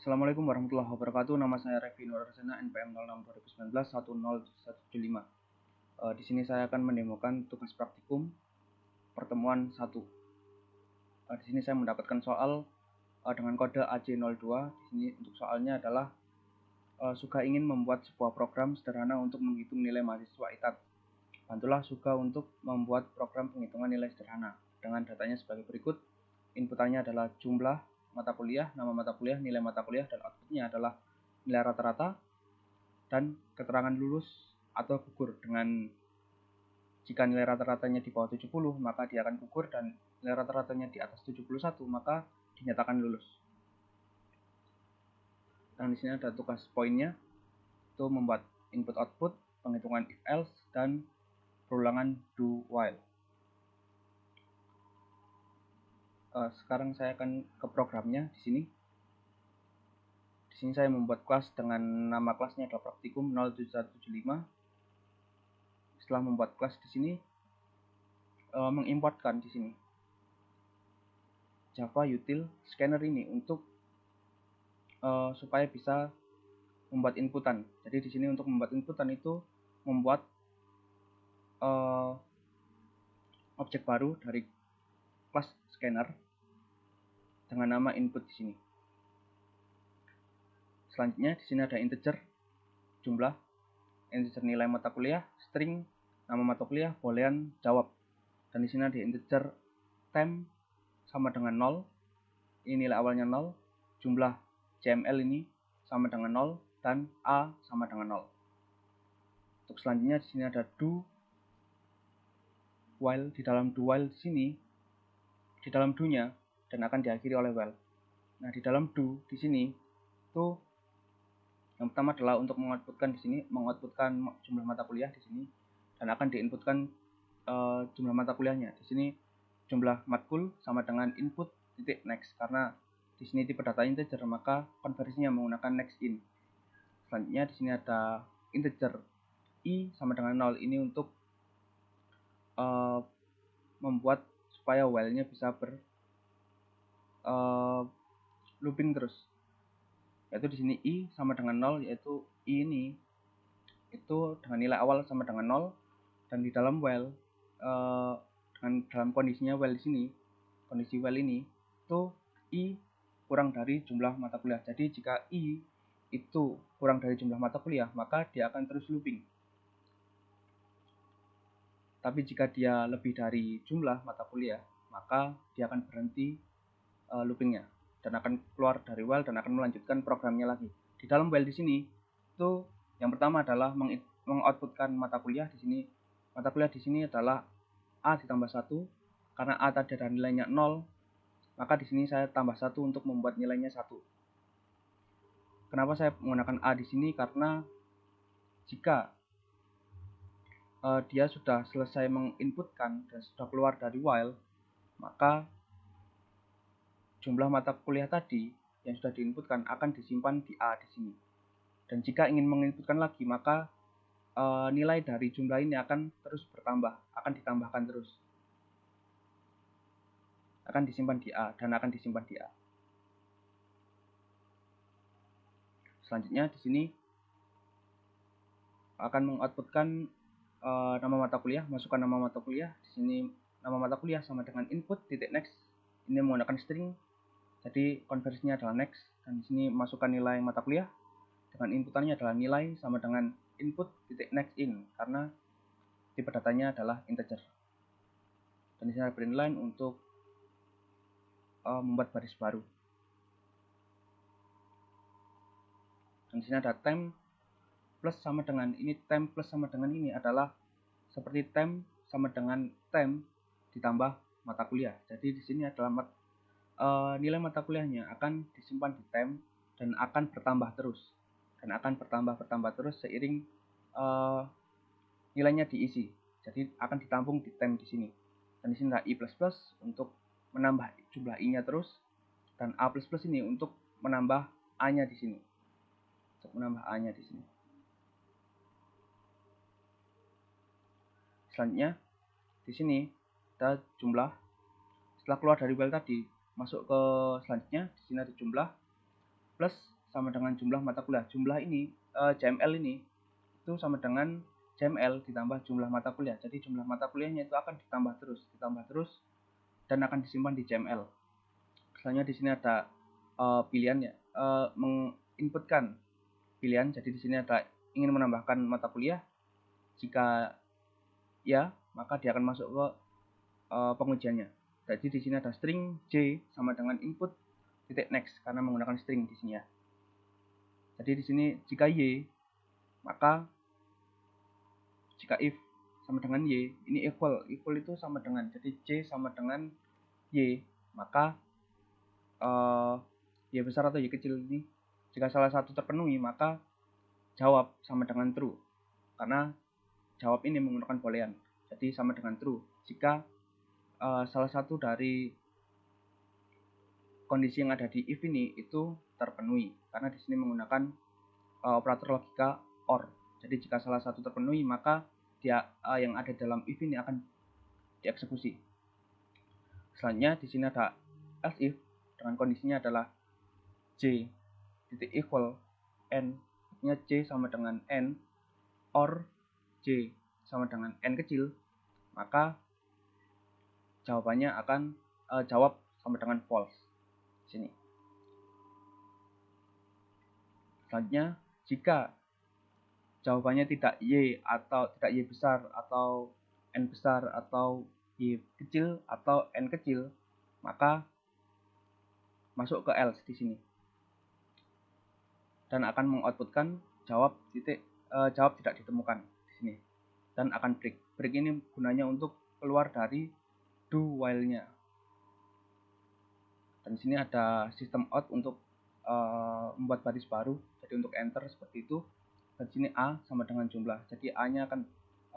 Assalamualaikum warahmatullahi wabarakatuh. Nama saya Revi Nurarsena, NPM 06 2019 10115. Di sini saya akan mendemokan tugas praktikum pertemuan 1. Di sini saya mendapatkan soal dengan kode AC02. Di sini untuk soalnya adalah Suga ingin membuat sebuah program sederhana untuk menghitung nilai mahasiswa ITAT. Bantulah Suga untuk membuat program penghitungan nilai sederhana dengan datanya sebagai berikut. Inputannya adalah jumlah mata kuliah, nama mata kuliah, nilai mata kuliah, dan outputnya adalah nilai rata-rata dan keterangan lulus atau gugur. Dengan jika nilai rata-ratanya di bawah 70 maka dia akan gugur, dan nilai rata-ratanya di atas 71 maka dinyatakan lulus. Dan di sini ada tugas poinnya, itu membuat input output, penghitungan if else, dan perulangan do while. Sekarang saya akan ke programnya. Di sini saya membuat kelas dengan nama kelasnya adalah praktikum 07175. Setelah membuat kelas di sini, mengimportkan di sini Java util scanner ini untuk supaya bisa membuat inputan. Jadi di sini untuk membuat inputan itu membuat objek baru dari kelas scanner dengan nama input di sini. Selanjutnya di sini ada integer jumlah, integer nilai mata kuliah, string nama mata kuliah, boolean jawab. Dan di sini ada integer time sama dengan 0. Ini nilai awalnya 0, jumlah CML ini sama dengan 0, dan A sama dengan 0. Untuk selanjutnya di sini ada do while. Di dalam do while di sini, di dalam do-nya dan akan diakhiri oleh while. Nah, di dalam do di sini itu yang pertama adalah untuk mengoutputkan di sini, mengoutputkan jumlah mata kuliah di sini, dan akan diinputkan jumlah mata kuliahnya. Di sini jumlah matkul sama dengan input titik next, karena di sini tipe data integer maka konversinya menggunakan next in. Selanjutnya di sini ada integer i sama dengan 0. Ini untuk membuat supaya while-nya bisa looping terus. Yaitu di sini i sama dengan 0, yaitu i ini itu dengan nilai awal sama dengan 0, dan di dalam while dengan dalam kondisinya while di sini, kondisi while ini itu i kurang dari jumlah mata kuliah. Jadi jika i itu kurang dari jumlah mata kuliah maka dia akan terus looping. Tapi jika dia lebih dari jumlah mata kuliah maka dia akan berhenti loopingnya dan akan keluar dari while dan akan melanjutkan programnya lagi. Di dalam while di sini itu yang pertama adalah mengoutputkan mata kuliah. Di sini mata kuliah di sini adalah A ditambah 1, karena A tadi ada nilainya 0, maka di sini saya tambah 1 untuk membuat nilainya 1. Kenapa saya menggunakan A di sini? Karena jika dia sudah selesai menginputkan dan sudah keluar dari while, maka jumlah mata kuliah tadi yang sudah diinputkan akan disimpan di A di sini. Dan jika ingin menginputkan lagi, maka nilai dari jumlah ini akan terus bertambah, akan ditambahkan terus. Akan disimpan di A dan akan disimpan di A. Selanjutnya di sini akan mengoutputkan nama mata kuliah, masukkan nama mata kuliah. Di sini nama mata kuliah sama dengan input titik next. Ini menggunakan string, jadi konversinya adalah next. Dan di sini masukkan nilai mata kuliah dengan inputannya adalah nilai sama dengan input titik next in, karena tipe datanya adalah integer. Dan di sini ada print line untuk membuat baris baru. Dan di sini ada time plus sama dengan ini, time plus sama dengan ini adalah seperti time sama dengan time ditambah mata kuliah. Jadi di sini adalah nilai mata kuliahnya akan disimpan di time dan akan bertambah terus, dan akan bertambah terus seiring nilainya diisi. Jadi akan ditampung di time di sini. Dan di sini ada i++ untuk menambah jumlah i-nya terus, dan a++ ini untuk menambah a-nya di sini. Untuk menambah a-nya di sini. Selanjutnya di sini ada jumlah. Setelah keluar dari while tadi, masuk ke selanjutnya. Di sini ada jumlah. plus sama dengan jumlah mata kuliah. Jumlah ini JML ini itu sama dengan JML ditambah jumlah mata kuliah. Jadi jumlah mata kuliahnya itu akan ditambah terus dan akan disimpan di JML. Misalnya di sini ada pilihan ya, menginputkan pilihan. Jadi di sini ada ingin menambahkan mata kuliah. Jika ya, maka dia akan masuk ke pengujiannya. Jadi di sini ada string J sama dengan input titik next karena menggunakan string di sini ya. Jadi di sini jika Y, maka jika if sama dengan Y, ini equal itu sama dengan, jadi J sama dengan Y, maka Y besar atau Y kecil ini jika salah satu terpenuhi maka jawab sama dengan true karena jawab ini menggunakan boolean, jadi sama dengan true jika salah satu dari kondisi yang ada di if ini itu terpenuhi, karena di sini menggunakan operator logika OR. Jadi jika salah satu terpenuhi maka dia yang ada dalam if ini akan dieksekusi. Selanjutnya di sini ada else if dengan kondisinya adalah J titik equal n, artinya J sama dengan n or J sama dengan n kecil, maka jawabannya akan jawab sama dengan false di sini. Selanjutnya jika jawabannya tidak Y atau tidak Y besar atau N besar atau Y kecil atau N kecil, maka masuk ke else di sini dan akan mengoutputkan jawab tidak ditemukan di sini dan akan break. Break ini gunanya untuk keluar dari do while-nya. Dan di sini ada sistem out untuk membuat baris baru. Jadi untuk enter seperti itu. Dan di sini A sama dengan jumlah. Jadi A-nya akan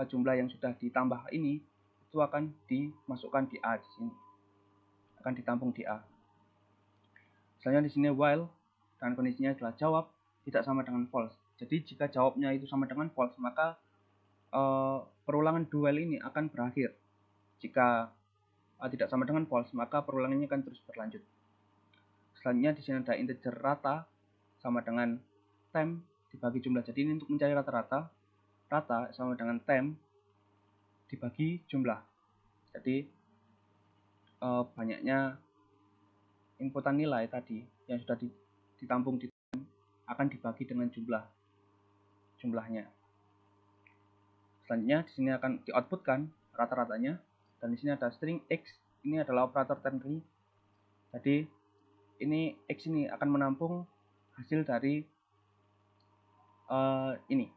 jumlah yang sudah ditambah ini itu akan dimasukkan di A di sini. Akan ditampung di A. Selanjutnya di sini while dan kondisinya adalah jawab tidak sama dengan false. Jadi jika jawabnya itu sama dengan false, maka perulangan do while ini akan berakhir. Jika tidak sama dengan false, maka perulangannya akan terus berlanjut. Selanjutnya di sini ada integer rata sama dengan time dibagi jumlah. Jadi ini untuk mencari rata-rata. Rata sama dengan time dibagi jumlah. Jadi banyaknya inputan nilai tadi yang sudah ditampung di time akan dibagi dengan jumlahnya. Selanjutnya di sini akan dioutputkan rata-ratanya, dan di sini ada string x, ini adalah operator ternary. Jadi ini x ini akan menampung hasil dari ini.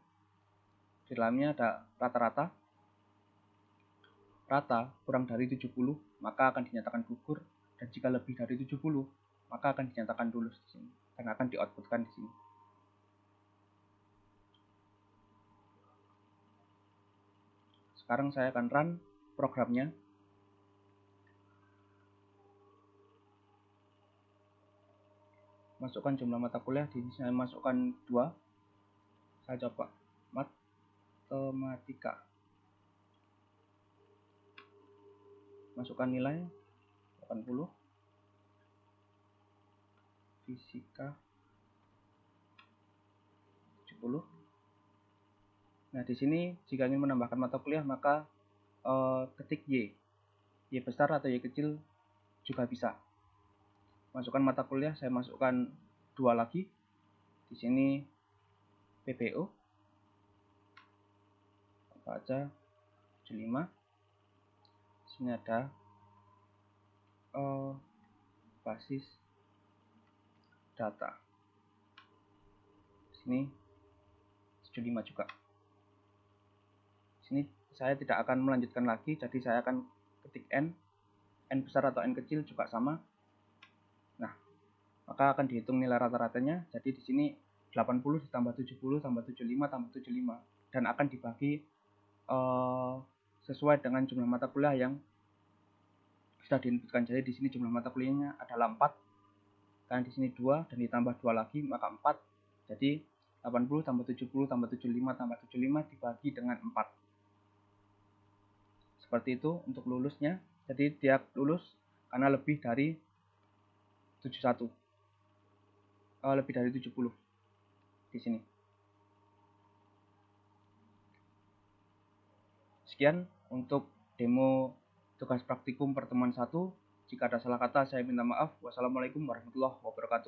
Di dalamnya ada rata-rata. Rata kurang dari 70 maka akan dinyatakan gugur, dan jika lebih dari 70 maka akan dinyatakan lulus di sini dan akan dioutputkan di sini. Sekarang saya akan run programnya. Masukkan jumlah mata kuliah, di sini saya masukkan 2. Saya coba matematika. Masukkan nilai 80. Fisika 70. Nah, di sini jika ingin menambahkan mata kuliah maka ketik Y besar atau Y kecil juga bisa. Masukkan mata kuliah, saya masukkan 2 lagi. Di sini PBO. Apa aja? 75. Di sini ada basis data. Di sini 75 juga. Di sini saya tidak akan melanjutkan lagi, jadi saya akan ketik N besar atau N kecil juga sama. Nah, maka akan dihitung nilai rata-ratanya. Jadi di sini 80 ditambah 70 tambah 75 tambah 75 dan akan dibagi sesuai dengan jumlah mata kuliah yang sudah diinputkan. Jadi di sini jumlah mata kuliahnya adalah 4. Karena di sini 2 dan ditambah 2 lagi maka 4. Jadi 80 tambah 70 tambah 75 tambah 75 dibagi dengan 4. Seperti itu untuk lulusnya. Jadi dia lulus karena lebih dari 71. lebih dari 70 di sini. Sekian untuk demo tugas praktikum pertemuan 1. Jika ada salah kata, saya minta maaf. Wassalamualaikum warahmatullahi wabarakatuh.